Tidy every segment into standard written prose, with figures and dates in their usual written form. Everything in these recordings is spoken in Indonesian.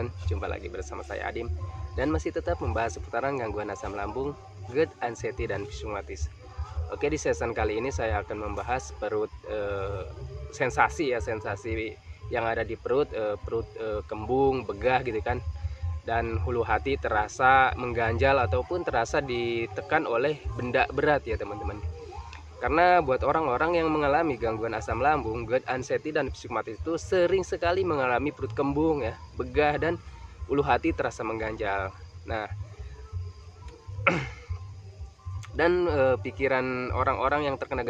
teman-teman, jumpa lagi bersama saya Adim dan masih tetap membahas seputaran gangguan asam lambung, GERD, anxiety, dan psikosomatis. Oke, di season kali ini saya akan membahas perut, sensasi yang ada di perut, kembung, begah gitu kan, dan hulu hati terasa mengganjal ataupun terasa ditekan oleh benda berat ya teman-teman. Karena buat orang-orang yang mengalami gangguan asam lambung, GERD, anxiety, dan psikosomatis itu sering sekali mengalami perut kembung ya, begah, dan ulu hati terasa mengganjal. Nah, dan pikiran orang-orang yang terkena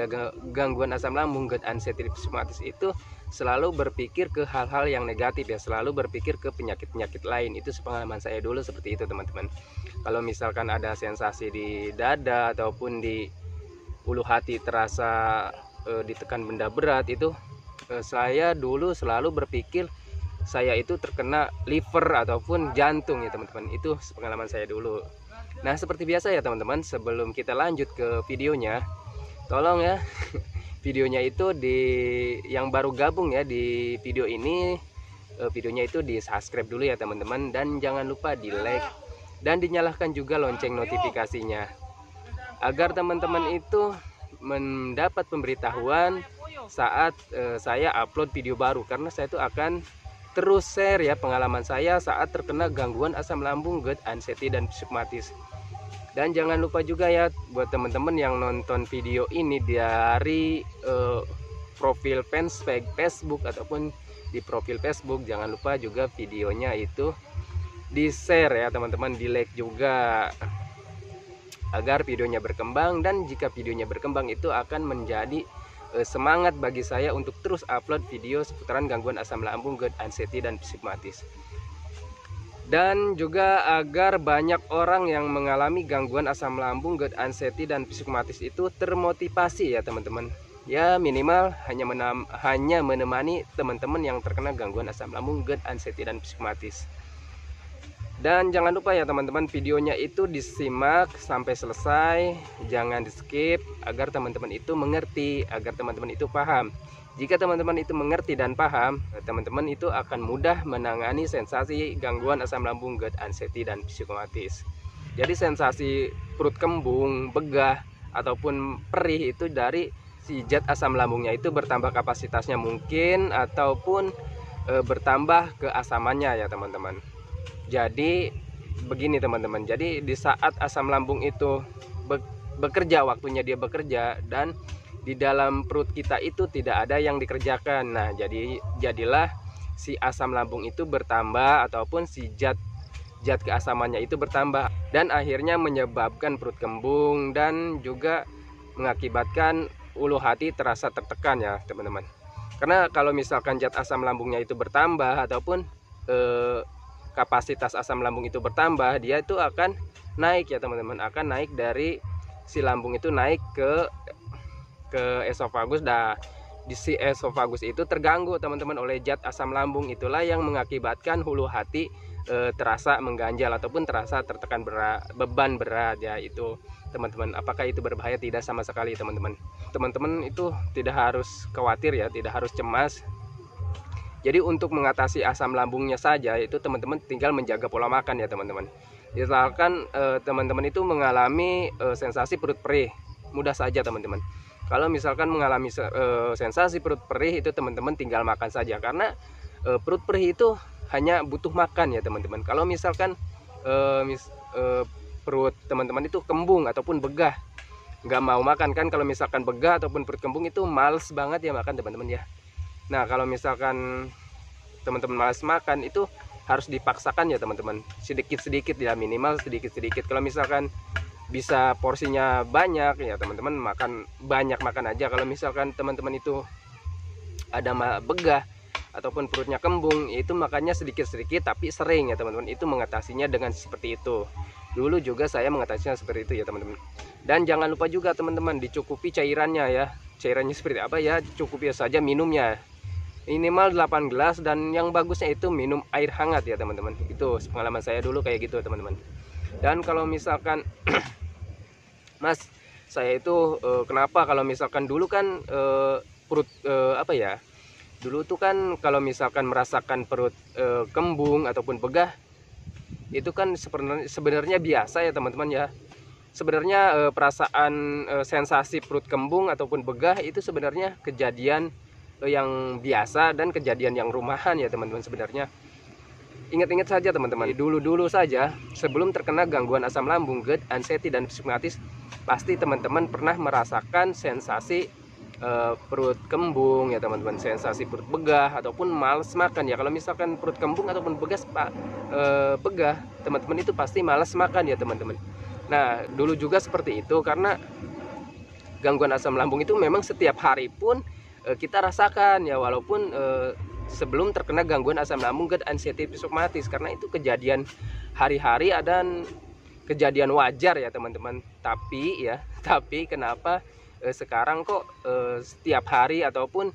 gangguan asam lambung, GERD, anxiety, dan psikosomatis itu selalu berpikir ke hal-hal yang negatif ya, selalu berpikir ke penyakit-penyakit lain. Itu pengalaman saya dulu seperti itu teman-teman. Kalau misalkan ada sensasi di dada ataupun di ulu hati terasa ditekan benda berat, itu saya dulu selalu berpikir saya itu terkena liver ataupun jantung ya teman-teman. Itu pengalaman saya dulu. Nah, seperti biasa ya teman-teman, sebelum kita lanjut ke videonya, tolong ya videonya itu yang baru gabung ya di video ini, videonya itu di subscribe dulu ya teman-teman, dan jangan lupa di like dan dinyalakan juga lonceng notifikasinya, agar teman-teman itu mendapat pemberitahuan saat saya upload video baru, karena saya itu akan terus share ya pengalaman saya saat terkena gangguan asam lambung, GERD, anxiety, dan psikosomatis. Dan jangan lupa juga ya buat teman-teman yang nonton video ini dari profil fans Facebook ataupun di profil Facebook, jangan lupa juga videonya itu di share ya teman-teman, di like juga, agar videonya berkembang. Dan jika videonya berkembang itu akan menjadi semangat bagi saya untuk terus upload video seputaran gangguan asam lambung, GERD, anxiety, dan psikosomatis. Dan juga agar banyak orang yang mengalami gangguan asam lambung, GERD, anxiety, dan psikosomatis itu termotivasi ya teman-teman. Ya minimal hanya menemani teman-teman yang terkena gangguan asam lambung, GERD, anxiety, dan psikosomatis. Dan jangan lupa ya teman-teman, videonya itu disimak sampai selesai, jangan di skip, agar teman-teman itu mengerti, agar teman-teman itu paham. Jika teman-teman itu mengerti dan paham, teman-teman itu akan mudah menangani sensasi gangguan asam lambung, GERD, anxiety, dan psikosomatis. Jadi sensasi perut kembung, begah, ataupun perih itu dari si zat asam lambungnya itu bertambah kapasitasnya mungkin, ataupun bertambah keasamannya ya teman-teman. Jadi begini teman-teman, jadi di saat asam lambung itu bekerja, waktunya dia bekerja, dan di dalam perut kita itu tidak ada yang dikerjakan. Nah, jadilah si asam lambung itu bertambah, ataupun si zat keasamannya itu bertambah, dan akhirnya menyebabkan perut kembung dan juga mengakibatkan ulu hati terasa tertekan ya teman-teman. Karena kalau misalkan zat asam lambungnya itu bertambah ataupun kapasitas asam lambung itu bertambah, dia itu akan naik ya teman-teman, akan naik dari si lambung itu naik ke esofagus. Dah di si esofagus itu terganggu teman-teman oleh zat asam lambung, itulah yang mengakibatkan hulu hati terasa mengganjal ataupun terasa tertekan beban berat ya. Itu teman-teman, apakah itu berbahaya? Tidak sama sekali teman-teman. Teman-teman itu tidak harus khawatir ya, tidak harus cemas. Jadi untuk mengatasi asam lambungnya saja itu teman-teman tinggal menjaga pola makan ya teman-teman. Misalkan teman-teman itu mengalami sensasi perut perih, mudah saja teman-teman. Kalau misalkan mengalami sensasi perut perih, itu teman-teman tinggal makan saja, karena perut perih itu hanya butuh makan ya teman-teman. Kalau misalkan perut teman-teman itu kembung ataupun begah, nggak mau makan kan, kalau misalkan begah ataupun perut kembung itu males banget ya makan teman-teman ya. Nah, kalau misalkan teman-teman malas makan, itu harus dipaksakan ya teman-teman, sedikit-sedikit ya, minimal sedikit-sedikit. Kalau misalkan bisa porsinya banyak ya teman-teman, makan banyak, makan aja. Kalau misalkan teman-teman itu ada begah ataupun perutnya kembung, itu makannya sedikit-sedikit tapi sering ya teman-teman. Itu mengatasinya dengan seperti itu. Dulu juga saya mengatasinya seperti itu ya teman-teman. Dan jangan lupa juga teman-teman, dicukupi cairannya ya. Cairannya seperti apa ya, cukupi saja minumnya minimal 8 gelas, dan yang bagusnya itu minum air hangat ya teman-teman. Itu pengalaman saya dulu kayak gitu teman-teman. Dan kalau misalkan Mas, saya itu kenapa, kalau misalkan dulu kan perut apa ya, dulu tuh kan kalau misalkan merasakan perut kembung ataupun begah itu kan sebenarnya biasa ya teman-teman ya. Sebenarnya perasaan sensasi perut kembung ataupun begah itu sebenarnya kejadian yang biasa dan kejadian yang rumahan ya teman-teman sebenarnya. Ingat-ingat saja teman-teman, dulu-dulu saja sebelum terkena gangguan asam lambung, GERD, anxiety, dan psikomatis, pasti teman-teman pernah merasakan sensasi perut kembung ya teman-teman, sensasi perut begah ataupun males makan ya. Kalau misalkan perut kembung ataupun begah, teman-teman itu pasti males makan ya teman-teman. Nah, dulu juga seperti itu karena gangguan asam lambung itu memang setiap hari pun kita rasakan ya, walaupun sebelum terkena gangguan asam lambung, GERD, anxiety, psikomatis, karena itu kejadian hari-hari dan kejadian wajar ya teman-teman. Tapi kenapa sekarang kok setiap hari ataupun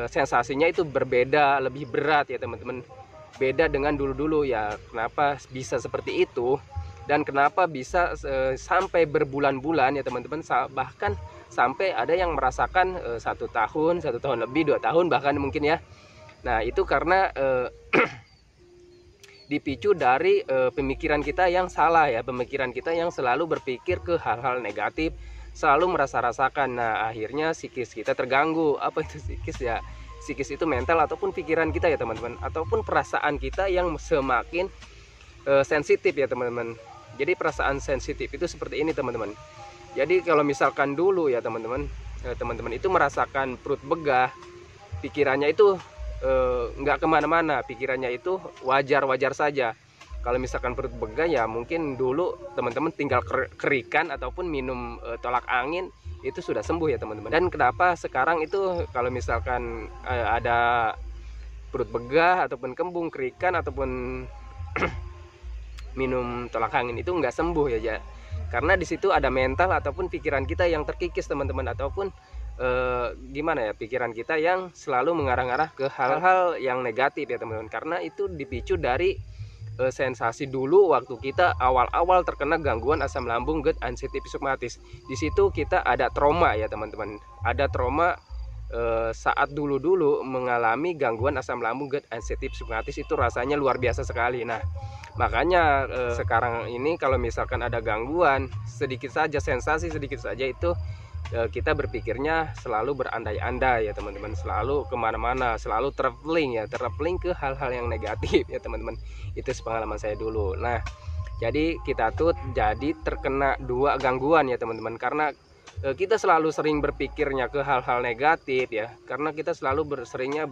sensasinya itu berbeda, lebih berat ya teman-teman, beda dengan dulu-dulu ya. Kenapa bisa seperti itu dan kenapa bisa sampai berbulan-bulan ya teman-teman, bahkan sampai ada yang merasakan 1 tahun, 1 tahun lebih, 2 tahun bahkan mungkin ya. Nah, itu karena dipicu dari pemikiran kita yang salah ya, pemikiran kita yang selalu berpikir ke hal-hal negatif, selalu merasa-rasakan. Nah, akhirnya psikis kita terganggu. Apa itu psikis ya? Psikis itu mental ataupun pikiran kita ya teman-teman, ataupun perasaan kita yang semakin sensitif ya teman-teman. Jadi perasaan sensitif itu seperti ini teman-teman. Jadi kalau misalkan dulu ya teman-teman, teman-teman itu merasakan perut begah, pikirannya itu nggak kemana-mana, pikirannya itu wajar-wajar saja. Kalau misalkan perut begah ya mungkin dulu teman-teman tinggal kerikan ataupun minum tolak angin itu sudah sembuh ya teman-teman. Dan kenapa sekarang itu kalau misalkan ada perut begah ataupun kembung, kerikan ataupun minum tolak angin itu nggak sembuh ya, karena di situ ada mental ataupun pikiran kita yang terkikis teman-teman, ataupun gimana ya, pikiran kita yang selalu mengarah-arah ke hal-hal yang negatif ya teman-teman, karena itu dipicu dari sensasi dulu waktu kita awal-awal terkena gangguan asam lambung, GERD, anxiety, psikomatis. Di situ kita ada trauma ya teman-teman, ada trauma saat dulu-dulu mengalami gangguan asam lambung, GERD, anxiety, psikomatis, itu rasanya luar biasa sekali. Nah, makanya sekarang ini kalau misalkan ada gangguan sedikit saja, sensasi sedikit saja, itu kita berpikirnya selalu berandai-andai ya teman-teman, selalu kemana-mana, selalu traveling ke hal-hal yang negatif ya teman-teman. Itu pengalaman saya dulu. Nah, jadi kita tuh jadi terkena 2 gangguan ya teman-teman, karena kita selalu sering berpikirnya ke hal-hal negatif ya, karena kita selalu seringnya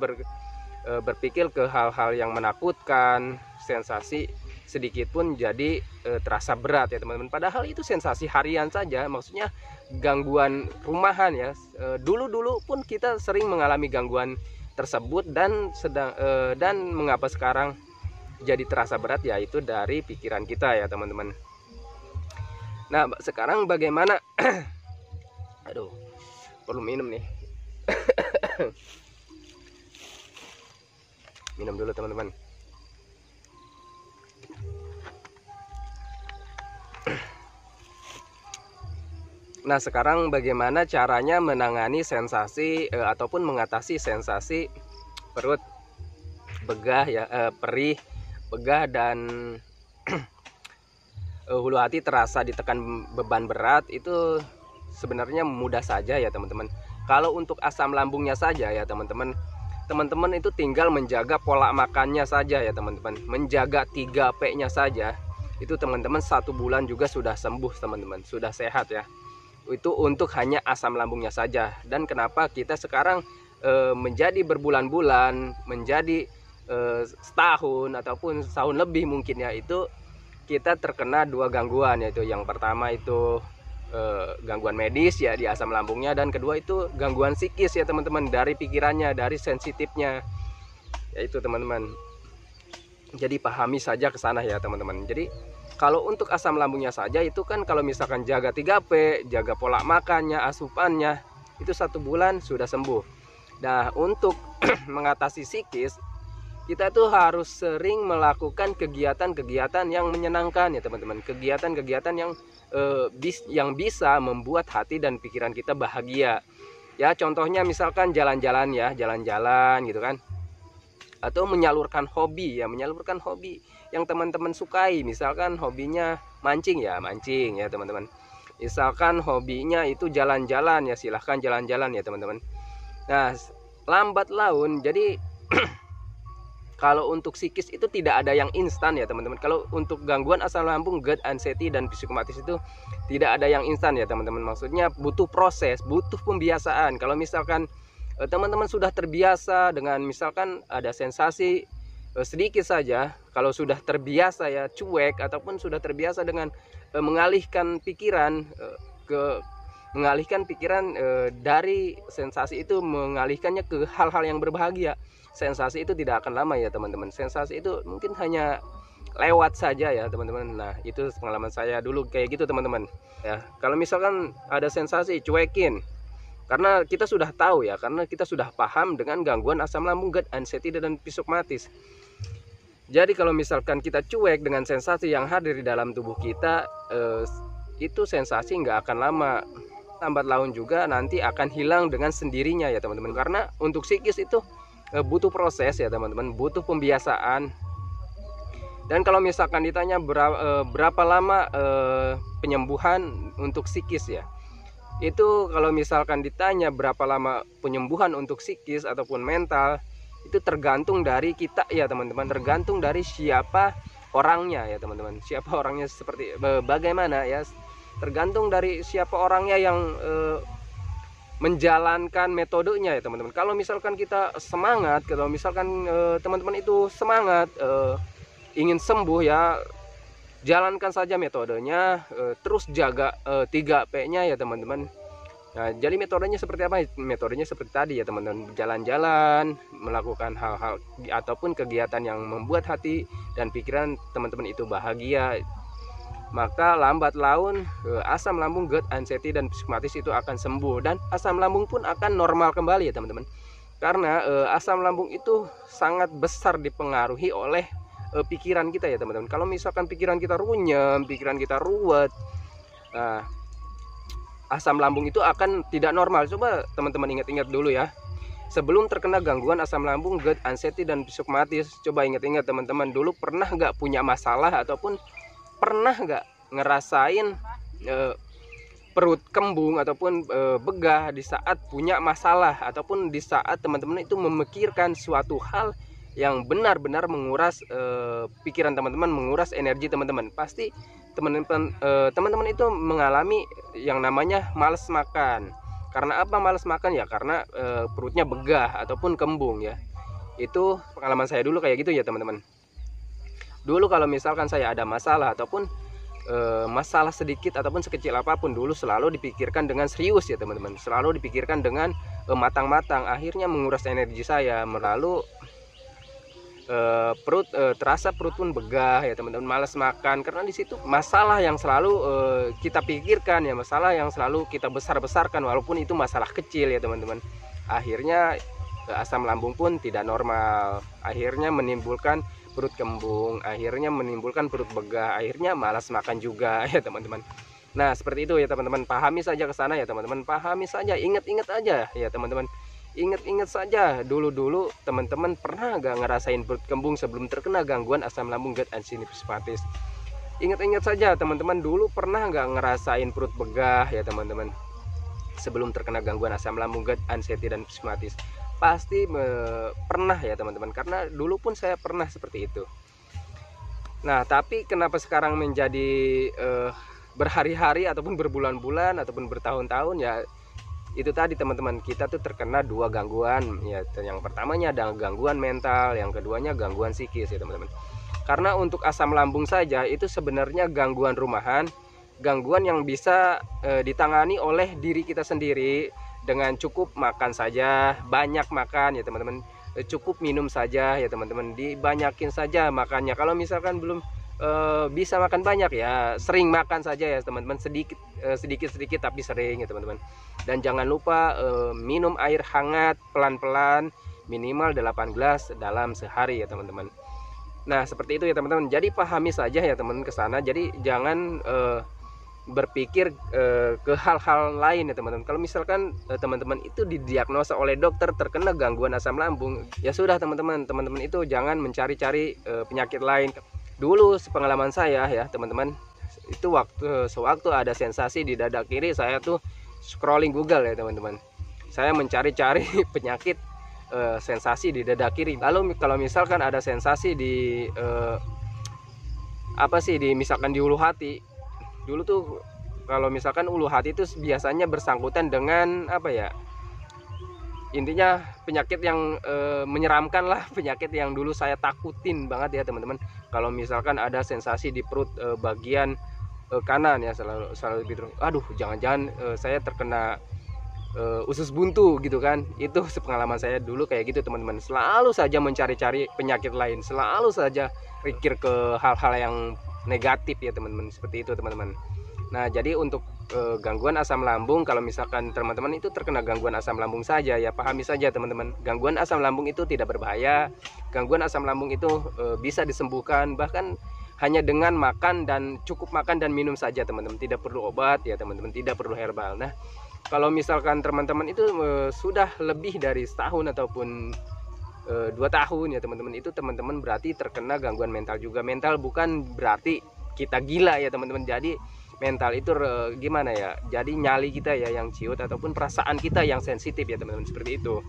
berpikir ke hal-hal yang menakutkan, sensasi sedikit pun jadi terasa berat ya teman-teman, padahal itu sensasi harian saja, maksudnya gangguan rumahan ya. Dulu-dulu pun kita sering mengalami gangguan tersebut, dan mengapa sekarang jadi terasa berat, yaitu dari pikiran kita ya teman-teman. Nah, sekarang bagaimana aduh, perlu minum nih. Minum dulu teman-teman. Nah, sekarang bagaimana caranya menangani sensasi ataupun mengatasi sensasi perut begah ya, perih, begah, dan hulu hati terasa ditekan beban berat. Itu sebenarnya mudah saja ya teman-teman. Kalau untuk asam lambungnya saja ya teman-teman, teman-teman itu tinggal menjaga pola makannya saja ya teman-teman, menjaga 3P-nya saja, itu teman-teman 1 bulan juga sudah sembuh teman-teman, sudah sehat ya. Itu untuk hanya asam lambungnya saja. Dan kenapa kita sekarang menjadi berbulan-bulan, menjadi setahun ataupun setahun lebih mungkin ya, itu kita terkena 2 gangguan, yaitu yang pertama itu gangguan medis ya di asam lambungnya, dan kedua itu gangguan psikis ya teman-teman, dari pikirannya, dari sensitifnya, yaitu teman-teman. Jadi pahami saja ke sana ya teman-teman. Jadi kalau untuk asam lambungnya saja itu kan kalau misalkan jaga 3P, jaga pola makannya, asupannya, itu 1 bulan sudah sembuh. Nah, untuk mengatasi psikis, kita tuh harus sering melakukan kegiatan-kegiatan yang menyenangkan ya teman-teman, kegiatan-kegiatan yang bisa membuat hati dan pikiran kita bahagia ya. Contohnya misalkan jalan-jalan ya, jalan-jalan gitu kan, atau menyalurkan hobi ya, menyalurkan hobi yang teman-teman sukai. Misalkan hobinya mancing ya, mancing ya teman-teman. Misalkan hobinya itu jalan-jalan ya, silahkan jalan-jalan ya teman-teman. Nah, lambat laun jadi kalau untuk psikis itu tidak ada yang instan ya teman-teman. Kalau untuk gangguan asam lambung, GERD, anxiety, dan psikomatis itu tidak ada yang instan ya teman-teman. Maksudnya butuh proses, butuh pembiasaan. Kalau misalkan teman-teman sudah terbiasa dengan misalkan ada sensasi sedikit saja, kalau sudah terbiasa ya cuek, ataupun sudah terbiasa dengan mengalihkan pikiran dari sensasi itu, mengalihkannya ke hal-hal yang berbahagia, sensasi itu tidak akan lama ya teman-teman. Sensasi itu mungkin hanya lewat saja ya teman-teman. Nah, itu pengalaman saya dulu kayak gitu teman-teman ya. Kalau misalkan ada sensasi, cuekin, karena kita sudah tahu ya, karena kita sudah paham dengan gangguan asam lambung, GERD, anxiety, dan psikomatis. Jadi kalau misalkan kita cuek dengan sensasi yang hadir di dalam tubuh kita, itu sensasi nggak akan lama, lambat laun juga nanti akan hilang dengan sendirinya ya teman-teman. Karena untuk psikis itu butuh proses ya teman-teman, butuh pembiasaan. Dan kalau misalkan ditanya berapa lama penyembuhan untuk psikis ya, itu kalau misalkan ditanya berapa lama penyembuhan untuk psikis ataupun mental, itu tergantung dari kita ya teman-teman, tergantung dari siapa orangnya ya teman-teman, siapa orangnya, seperti bagaimana ya, tergantung dari siapa orangnya yang menjalankan metodenya ya teman-teman. Kalau misalkan kita semangat, kalau misalkan teman-teman itu semangat ingin sembuh ya, jalankan saja metodenya, terus jaga 3P-nya ya teman-teman. Nah, jadi metodenya seperti apa? Metodenya seperti tadi ya teman-teman, jalan-jalan, melakukan hal-hal ataupun kegiatan yang membuat hati dan pikiran teman-teman itu bahagia. Maka lambat laun asam lambung, GERD, anxiety, dan psikomatis itu akan sembuh, dan asam lambung pun akan normal kembali ya teman-teman. Karena asam lambung itu sangat besar dipengaruhi oleh pikiran kita ya teman-teman. Kalau misalkan pikiran kita runyem, pikiran kita ruwet, nah, asam lambung itu akan tidak normal. Coba teman-teman ingat-ingat dulu ya, sebelum terkena gangguan asam lambung, GERD, anxiety, dan psikomatis, coba ingat-ingat teman-teman, dulu pernah nggak punya masalah ataupun pernah nggak ngerasain perut kembung ataupun begah di saat punya masalah, ataupun di saat teman-teman itu memikirkan suatu hal yang benar-benar menguras pikiran teman-teman, menguras energi teman-teman? Pasti teman-teman itu mengalami yang namanya malas makan. Karena apa malas makan ya? Karena perutnya begah ataupun kembung ya. Itu pengalaman saya dulu kayak gitu ya teman-teman. Dulu kalau misalkan saya ada masalah ataupun masalah sedikit ataupun sekecil apapun, dulu selalu dipikirkan dengan serius ya teman-teman, selalu dipikirkan dengan matang-matang. Akhirnya menguras energi saya, melalui terasa perut pun begah ya teman-teman, malas makan. Karena di situ masalah yang selalu kita pikirkan ya, masalah yang selalu kita besar-besarkan, walaupun itu masalah kecil ya teman-teman. Akhirnya asam lambung pun tidak normal, akhirnya menimbulkan perut kembung, akhirnya menimbulkan perut begah, akhirnya malas makan juga ya teman-teman. Nah, seperti itu ya teman-teman, pahami saja ke sana ya teman-teman, pahami saja, ingat-ingat aja ya teman-teman. Ingat-ingat saja, dulu-dulu teman-teman pernah gak ngerasain perut kembung sebelum terkena gangguan asam lambung, GERD, anxiety, psikomatis? Ingat-ingat saja teman-teman, dulu pernah gak ngerasain perut begah ya teman-teman sebelum terkena gangguan asam lambung, GERD, anxiety, dan psikomatis? Pasti pernah ya teman-teman, karena dulu pun saya pernah seperti itu. Nah, tapi kenapa sekarang menjadi berhari-hari ataupun berbulan-bulan ataupun bertahun-tahun ya? Itu tadi teman-teman, kita tuh terkena dua gangguan ya. Yang pertamanya ada gangguan mental, yang keduanya gangguan psikis ya teman-teman. Karena untuk asam lambung saja itu sebenarnya gangguan rumahan, gangguan yang bisa ditangani oleh diri kita sendiri dengan cukup makan saja, banyak makan ya teman-teman, cukup minum saja ya teman-teman, dibanyakin saja makannya. Kalau misalkan belum bisa makan banyak ya, sering makan saja ya teman-teman, sedikit tapi sering ya teman-teman. Dan jangan lupa minum air hangat pelan-pelan, minimal 8 gelas dalam sehari ya teman-teman. Nah, seperti itu ya teman-teman. Jadi pahami saja ya teman-teman ke sana. Jadi jangan berpikir ke hal-hal lain ya teman-teman. Kalau misalkan teman-teman itu didiagnosa oleh dokter terkena gangguan asam lambung, ya sudah teman-teman itu jangan mencari-cari penyakit lain. Dulu sepengalaman saya ya teman-teman, itu sewaktu ada sensasi di dada kiri, saya tuh scrolling Google ya teman-teman, saya mencari-cari penyakit sensasi di dada kiri. Lalu kalau misalkan ada sensasi di misalkan di ulu hati, dulu tuh kalau misalkan ulu hati itu biasanya bersangkutan dengan intinya penyakit yang menyeramkan lah, penyakit yang dulu saya takutin banget ya teman-teman. Kalau misalkan ada sensasi di perut bagian kanan ya, selalu gitu, aduh jangan-jangan saya terkena usus buntu gitu kan. Itu sepengalaman saya dulu kayak gitu teman-teman, selalu saja mencari-cari penyakit lain, selalu saja pikir ke hal-hal yang negatif ya teman-teman, seperti itu teman-teman. Nah jadi untuk gangguan asam lambung, kalau misalkan teman-teman itu terkena gangguan asam lambung saja, ya pahami saja teman-teman, gangguan asam lambung itu tidak berbahaya. Gangguan asam lambung itu bisa disembuhkan bahkan hanya dengan makan dan cukup makan dan minum saja teman-teman, tidak perlu obat ya teman-teman, tidak perlu herbal. Nah kalau misalkan teman-teman itu sudah lebih dari setahun ataupun 2 tahun ya teman-teman, itu teman-teman berarti terkena gangguan mental juga. Mental bukan berarti kita gila ya teman-teman, jadi mental itu gimana ya, jadi nyali kita ya yang ciut ataupun perasaan kita yang sensitif ya teman-teman, seperti itu.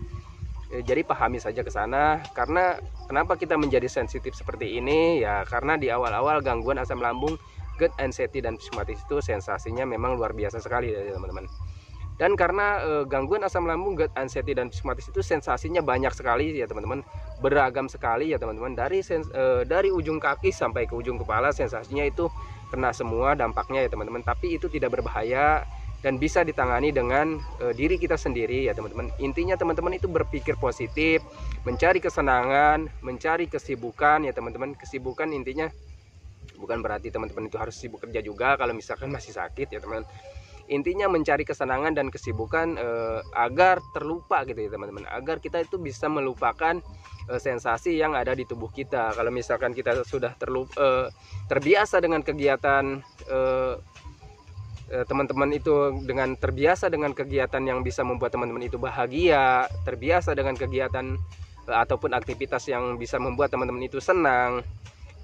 Jadi pahami saja ke sana. Karena kenapa kita menjadi sensitif seperti ini ya, karena di awal-awal gangguan asam lambung, GERD, anxiety dan psikosomatis itu sensasinya memang luar biasa sekali ya teman-teman. Dan karena gangguan asam lambung, GERD, anxiety dan psikosomatis itu sensasinya banyak sekali ya teman-teman, beragam sekali ya teman-teman, dari ujung kaki sampai ke ujung kepala sensasinya itu kena semua dampaknya ya teman-teman. Tapi itu tidak berbahaya dan bisa ditangani dengan diri kita sendiri ya teman-teman. Intinya teman-teman itu berpikir positif, mencari kesenangan, mencari kesibukan ya teman-teman. Kesibukan intinya bukan berarti teman-teman itu harus sibuk kerja juga kalau misalkan masih sakit ya teman-teman. Intinya mencari kesenangan dan kesibukan agar terlupa gitu ya teman-teman, agar kita itu bisa melupakan sensasi yang ada di tubuh kita. Kalau misalkan kita sudah terbiasa dengan kegiatan teman-teman itu, dengan terbiasa dengan kegiatan yang bisa membuat teman-teman itu bahagia, terbiasa dengan kegiatan ataupun aktivitas yang bisa membuat teman-teman itu senang,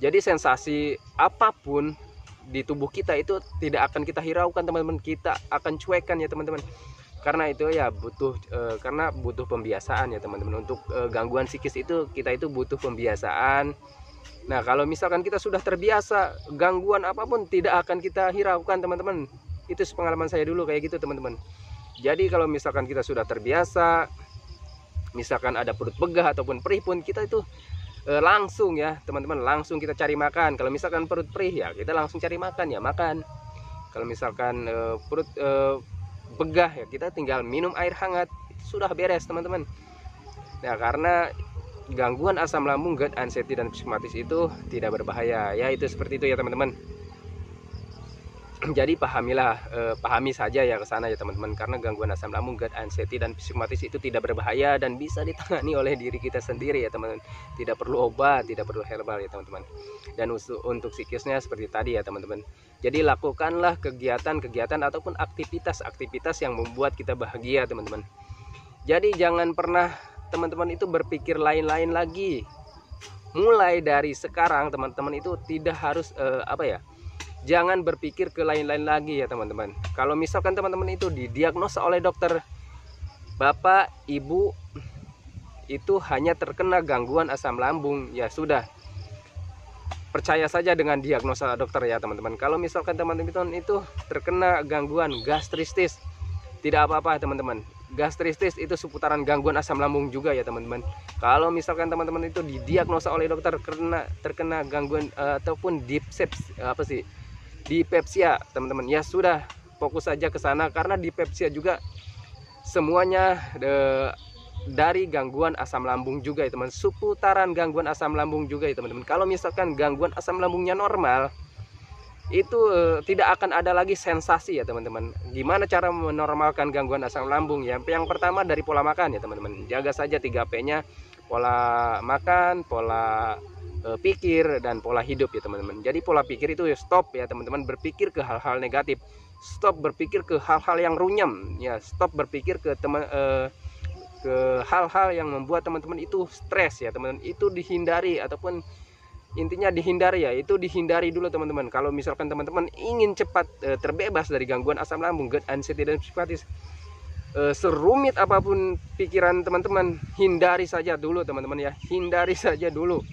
jadi sensasi apapun di tubuh kita itu tidak akan kita hiraukan teman-teman, kita akan cuekkan ya teman-teman. Karena itu ya karena butuh pembiasaan ya teman-teman. Untuk gangguan psikis itu kita itu butuh pembiasaan. Nah kalau misalkan kita sudah terbiasa, gangguan apapun tidak akan kita hiraukan teman-teman. Itu pengalaman saya dulu kayak gitu teman-teman. Jadi kalau misalkan kita sudah terbiasa, misalkan ada perut begah ataupun perih pun, kita itu langsung ya teman-teman, langsung kita cari makan. Kalau misalkan perut perih ya kita langsung cari makan ya makan. Kalau misalkan perut begah ya kita tinggal minum air hangat, sudah beres teman-teman. Nah karena gangguan asam lambung, GERD, anxiety dan psikosomatis itu tidak berbahaya ya, itu seperti itu ya teman-teman. Jadi pahami saja ya ke sana ya teman-teman, karena gangguan asam lambung, GERD, anxiety dan psikosomatis itu tidak berbahaya dan bisa ditangani oleh diri kita sendiri ya teman-teman. Tidak perlu obat, tidak perlu herbal ya teman-teman. Dan untuk psikisnya seperti tadi ya teman-teman. Jadi lakukanlah kegiatan-kegiatan ataupun aktivitas-aktivitas yang membuat kita bahagia teman-teman. Jadi jangan pernah teman-teman itu berpikir lain-lain lagi. Mulai dari sekarang teman-teman itu tidak harus jangan berpikir ke lain-lain lagi ya teman-teman. Kalau misalkan teman-teman itu didiagnosa oleh dokter, bapak ibu itu hanya terkena gangguan asam lambung, ya sudah, percaya saja dengan diagnosa dokter ya teman-teman. Kalau misalkan teman-teman itu terkena gangguan gastristis, tidak apa-apa teman-teman. Gastristis itu seputaran gangguan asam lambung juga ya teman-teman. Kalau misalkan teman-teman itu didiagnosa oleh dokter terkena gangguan ataupun dispepsia teman-teman, ya sudah, fokus saja ke sana, karena dispepsia juga semuanya dari gangguan asam lambung juga ya teman, seputaran gangguan asam lambung juga ya teman-teman. Kalau misalkan gangguan asam lambungnya normal, itu tidak akan ada lagi sensasi ya teman-teman. Gimana cara menormalkan gangguan asam lambung ya? Yang pertama dari pola makan ya teman-teman, jaga saja 3P-nya, pola makan, pola pikir, dan pola hidup ya teman-teman. Jadi pola pikir itu stop ya teman-teman, berpikir ke hal-hal negatif. stop berpikir ke hal-hal yang runyam ya, stop berpikir ke ke hal-hal yang membuat teman-teman itu stres ya teman-teman. Itu dihindari, ataupun intinya dihindari ya, itu dihindari dulu teman-teman. Kalau misalkan teman-teman ingin cepat terbebas dari gangguan asam lambung, GERD, anxiety dan psikopatis, serumit apapun pikiran teman-teman, hindari saja dulu teman-teman ya, hindari saja dulu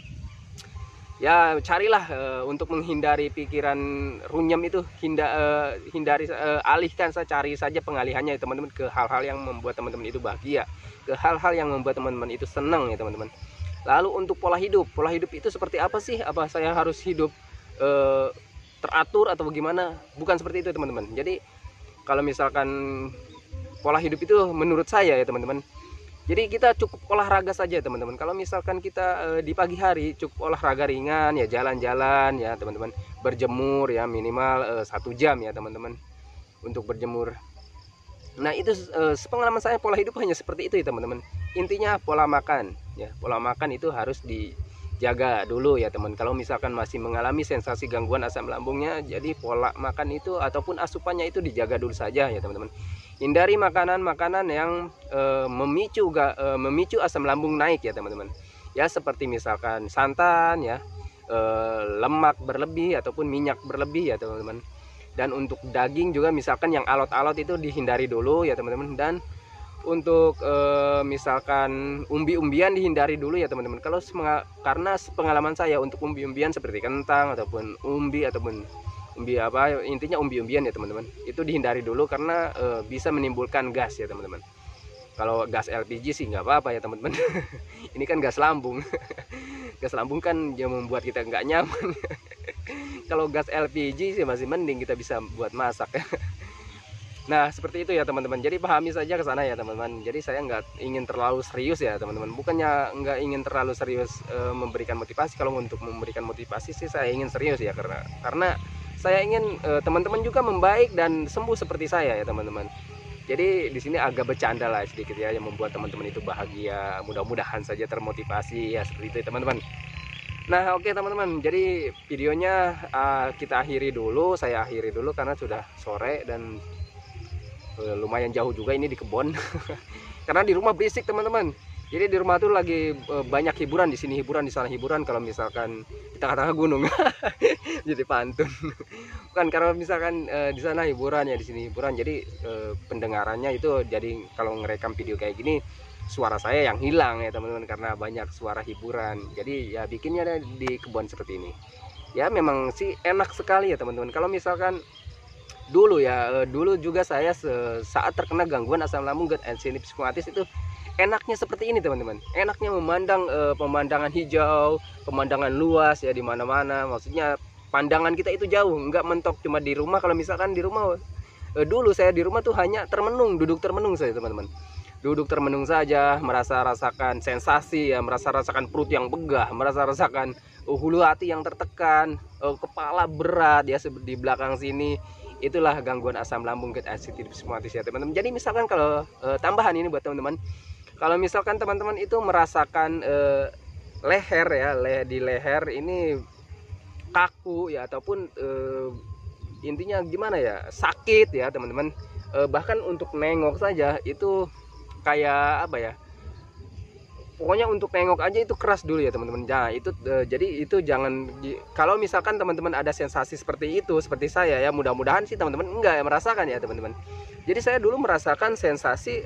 ya. Carilah untuk menghindari pikiran runyam itu, hindari, alihkan saja, cari saja pengalihannya ya teman-teman, ke hal-hal yang membuat teman-teman itu bahagia, ke hal-hal yang membuat teman-teman itu senang ya teman-teman. Lalu untuk pola hidup itu seperti apa sih? Apa saya harus hidup teratur atau bagaimana? Bukan seperti itu teman-teman. Jadi kalau misalkan pola hidup itu menurut saya ya teman-teman, jadi kita cukup olahraga saja teman-teman. Kalau misalkan kita di pagi hari cukup olahraga ringan ya, jalan-jalan ya teman-teman, berjemur ya minimal 1 jam ya teman-teman untuk berjemur. Nah itu sepengalaman saya, pola hidup hanya seperti itu ya teman-teman. Intinya pola makan ya, pola makan itu harus dijaga dulu ya teman. Kalau misalkan masih mengalami sensasi gangguan asam lambungnya, jadi pola makan itu ataupun asupannya itu dijaga dulu saja ya teman-teman. Hindari makanan-makanan yang memicu asam lambung naik ya teman-teman. Ya seperti misalkan santan ya, lemak berlebih ataupun minyak berlebih ya teman-teman. Dan untuk daging juga misalkan yang alot-alot itu dihindari dulu ya teman-teman. Dan untuk misalkan umbi-umbian dihindari dulu ya teman-teman. Karena pengalaman saya untuk umbi-umbian seperti kentang ataupun umbi intinya umbi-umbian ya teman-teman, itu dihindari dulu karena bisa menimbulkan gas ya teman-teman. Kalau gas LPG sih nggak apa-apa ya teman-teman. Ini kan gas lambung. Gas lambung kan yang membuat kita nggak nyaman. Kalau gas LPG sih masih mending, kita bisa buat masak ya. Nah seperti itu ya teman-teman. Jadi pahami saja ke sana ya teman-teman. Jadi saya nggak ingin terlalu serius ya teman-teman. Bukannya nggak ingin terlalu serius memberikan motivasi. Kalau untuk memberikan motivasi sih saya ingin serius ya, karena saya ingin teman-teman juga membaik dan sembuh seperti saya ya teman-teman. Jadi di sini agak bercanda lah sedikit ya, yang membuat teman-teman itu bahagia. Mudah-mudahan saja termotivasi ya, seperti itu ya teman-teman. Nah oke teman-teman, jadi videonya kita akhiri dulu, saya akhiri dulu karena sudah sore dan lumayan jauh juga ini di kebun. Karena di rumah berisik teman-teman. Jadi di rumah tuh lagi banyak hiburan, di sini hiburan, di sana hiburan. Kalau misalkan di tengah-tengah gunung, jadi pantun. Bukan, kalau misalkan di sana hiburan ya, di sini hiburan. Jadi pendengarannya itu, jadi kalau ngerekam video kayak gini, suara saya yang hilang ya teman-teman, karena banyak suara hiburan. Jadi ya bikinnya di kebun seperti ini. Ya memang sih enak sekali ya teman-teman. Kalau misalkan dulu ya, dulu juga saya saat terkena gangguan asam lambung, GERD, anxiety, psikopatis itu enaknya seperti ini teman-teman. Enaknya memandang pemandangan hijau, pemandangan luas ya di mana-mana. Maksudnya pandangan kita itu jauh, nggak mentok cuma di rumah. Kalau misalkan di rumah, dulu saya di rumah tuh hanya termenung, duduk termenung saja teman-teman. Duduk termenung saja, rasakan sensasi ya, rasakan perut yang begah, rasakan hulu hati yang tertekan, kepala berat ya di belakang sini. Itulah gangguan asam lambung, GERD, anxiety, psikopatis ya teman-teman. Jadi misalkan kalau tambahan ini buat teman-teman, kalau misalkan teman-teman itu merasakan leher ya, di leher ini kaku ya, ataupun intinya gimana ya, sakit ya teman-teman, bahkan untuk nengok saja itu kayak apa ya, pokoknya untuk nengok aja itu keras dulu ya teman-teman. Nah itu jadi itu jangan, kalau misalkan teman-teman ada sensasi seperti itu, seperti saya ya, mudah-mudahan sih teman-teman enggak ya merasakan ya teman-teman. Jadi saya dulu merasakan sensasi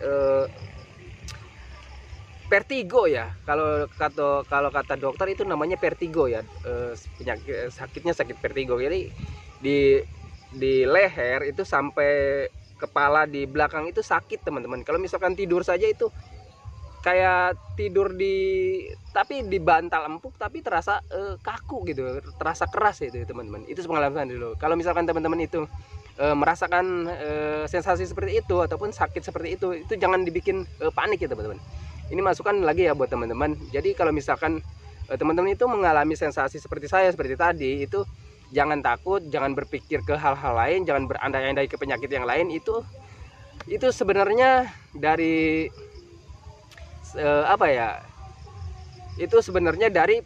vertigo ya, kalau kata dokter itu namanya vertigo ya, penyakit sakitnya sakit vertigo. Jadi di leher itu sampai kepala di belakang itu sakit teman-teman. Kalau misalkan tidur saja itu kayak tidur tapi di bantal empuk, tapi terasa kaku gitu, terasa keras itu teman-teman. Itu pengalaman dulu. Kalau misalkan teman-teman itu merasakan sensasi seperti itu ataupun sakit seperti itu jangan dibikin panik ya teman-teman. Ini masukan lagi ya buat teman-teman. Jadi kalau misalkan teman-teman itu mengalami sensasi seperti saya seperti tadi, itu jangan takut, jangan berpikir ke hal-hal lain, jangan berandai-andai ke penyakit yang lain. Itu sebenarnya dari apa ya, itu sebenarnya dari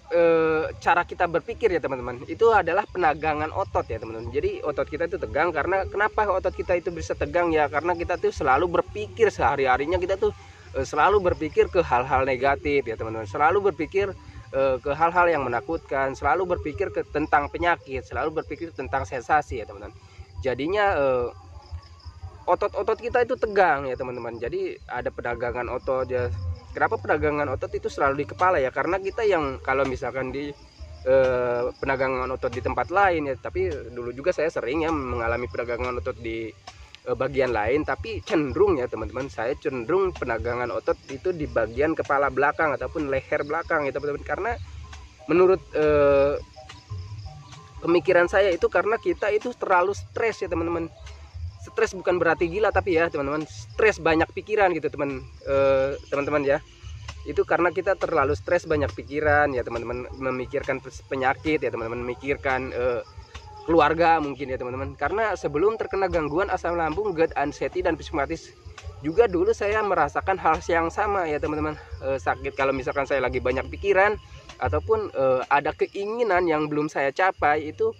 cara kita berpikir ya teman-teman. Itu adalah penagangan otot ya teman-teman. Jadi otot kita itu tegang karena kenapa otot kita itu bisa tegang ya? Karena kita tuh selalu berpikir sehari-harinya, kita tuh selalu berpikir ke hal-hal negatif ya teman-teman. Selalu berpikir ke hal-hal yang menakutkan, selalu berpikir tentang penyakit, selalu berpikir tentang sensasi ya teman-teman. Jadinya otot-otot kita itu tegang ya teman-teman. Jadi ada penagangan otot ya. Kenapa penagangan otot itu selalu di kepala ya? Karena kita yang kalau misalkan di penagangan otot di tempat lain ya, tapi dulu juga saya sering ya mengalami penagangan otot di bagian lain, tapi cenderung ya teman-teman, saya cenderung penagangan otot itu di bagian kepala belakang ataupun leher belakang ya teman-teman. Karena menurut pemikiran saya itu karena kita itu terlalu stres ya teman-teman. Stres bukan berarti gila, tapi ya teman-teman, stres banyak pikiran gitu teman-teman ya. Itu karena kita terlalu stres banyak pikiran ya teman-teman, memikirkan penyakit ya teman-teman, memikirkan keluarga mungkin ya teman-teman. Karena sebelum terkena gangguan asam lambung, GERD, anxiety dan psikosomatis juga dulu saya merasakan hal yang sama ya teman-teman. Sakit kalau misalkan saya lagi banyak pikiran ataupun ada keinginan yang belum saya capai, itu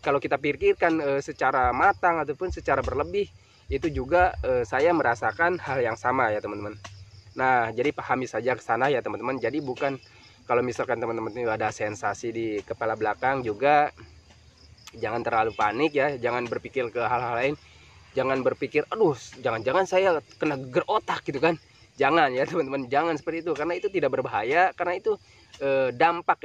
kalau kita pikirkan secara matang ataupun secara berlebih, itu juga saya merasakan hal yang sama ya teman-teman. Nah, jadi pahami saja ke sana ya teman-teman. Jadi bukan kalau misalkan teman-teman itu ada sensasi di kepala belakang juga, jangan terlalu panik ya. Jangan berpikir ke hal-hal lain. Jangan berpikir, aduh jangan-jangan saya kena geger otak gitu kan. Jangan ya teman-teman, jangan seperti itu. Karena itu tidak berbahaya, karena itu dampak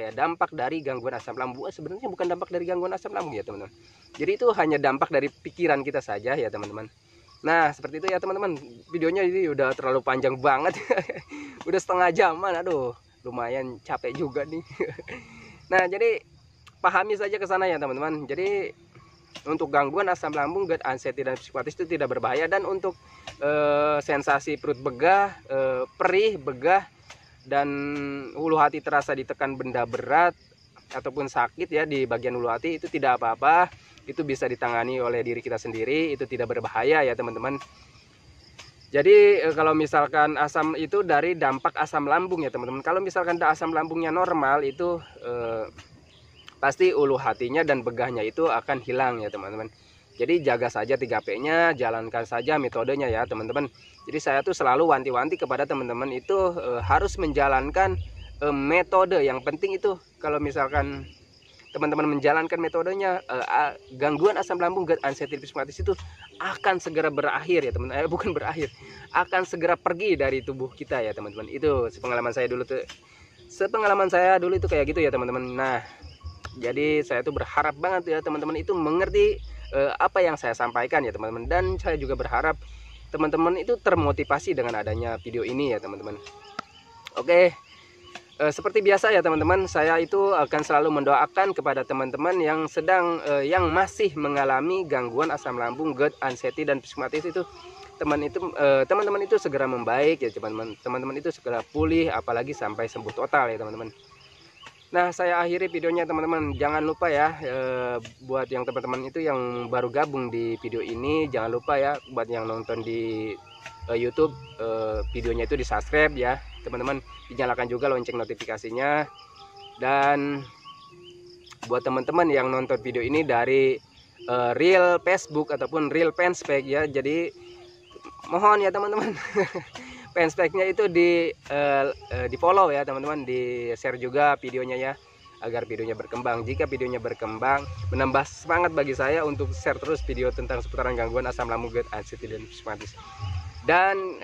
dari gangguan asam lambung. Sebenarnya bukan dampak dari gangguan asam lambung ya teman-teman. Jadi itu hanya dampak dari pikiran kita saja ya teman-teman. Nah seperti itu ya teman-teman. Videonya ini udah terlalu panjang banget. Udah setengah jaman, aduh lumayan capek juga nih. Nah jadi pahami saja ke sana ya teman-teman. Jadi untuk gangguan asam lambung, GERD, anxiety dan psikosomatis itu tidak berbahaya. Dan untuk sensasi perut begah, perih, begah, dan hulu hati terasa ditekan benda berat ataupun sakit ya di bagian hulu hati, itu tidak apa-apa. Itu bisa ditangani oleh diri kita sendiri, itu tidak berbahaya ya teman-teman. Jadi kalau misalkan asam itu dari dampak asam lambung ya teman-teman. Kalau misalkan asam lambungnya normal, itu pasti ulu hatinya dan begahnya itu akan hilang ya teman-teman. Jadi jaga saja 3P-nya, jalankan saja metodenya ya teman-teman. Jadi saya tuh selalu wanti-wanti kepada teman-teman itu harus menjalankan metode. Yang penting itu kalau misalkan teman-teman menjalankan metodenya, gangguan asam lambung, GERD, anxiety, psikosomatis itu akan segera berakhir ya teman-teman. Bukan berakhir, akan segera pergi dari tubuh kita ya teman-teman. Itu sepengalaman saya dulu tuh. Sepengalaman saya dulu itu kayak gitu ya teman-teman. Nah, jadi saya tuh berharap banget ya teman-teman itu mengerti apa yang saya sampaikan ya teman-teman. Dan saya juga berharap teman-teman itu termotivasi dengan adanya video ini ya teman-teman. Oke, seperti biasa ya teman-teman, saya itu akan selalu mendoakan kepada teman-teman yang sedang yang masih mengalami gangguan asam lambung, GERD, anxiety dan psikosomatis itu teman-teman itu segera membaik ya teman-teman itu segera pulih, apalagi sampai sembuh total ya teman-teman. Nah saya akhiri videonya teman-teman. Jangan lupa ya buat yang teman-teman itu yang baru gabung di video ini, jangan lupa ya buat yang nonton di YouTube videonya itu di subscribe ya teman-teman, dinyalakan juga lonceng notifikasinya. Dan buat teman-teman yang nonton video ini dari real Facebook ataupun real fanspage ya, jadi mohon ya teman-teman fanspage-nya itu di follow ya teman-teman, di share juga videonya ya, agar videonya berkembang. Jika videonya berkembang, menambah semangat bagi saya untuk share terus video tentang seputaran gangguan asam lambung, GERD, anxiety dan psikosomatis. Dan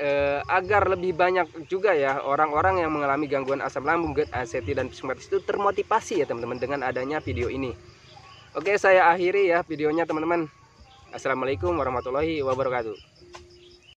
agar lebih banyak juga ya orang-orang yang mengalami gangguan asam lambung, GERD, anxiety dan psikosomatis itu termotivasi ya teman-teman dengan adanya video ini. Oke, saya akhiri ya videonya teman-teman. Assalamualaikum warahmatullahi wabarakatuh.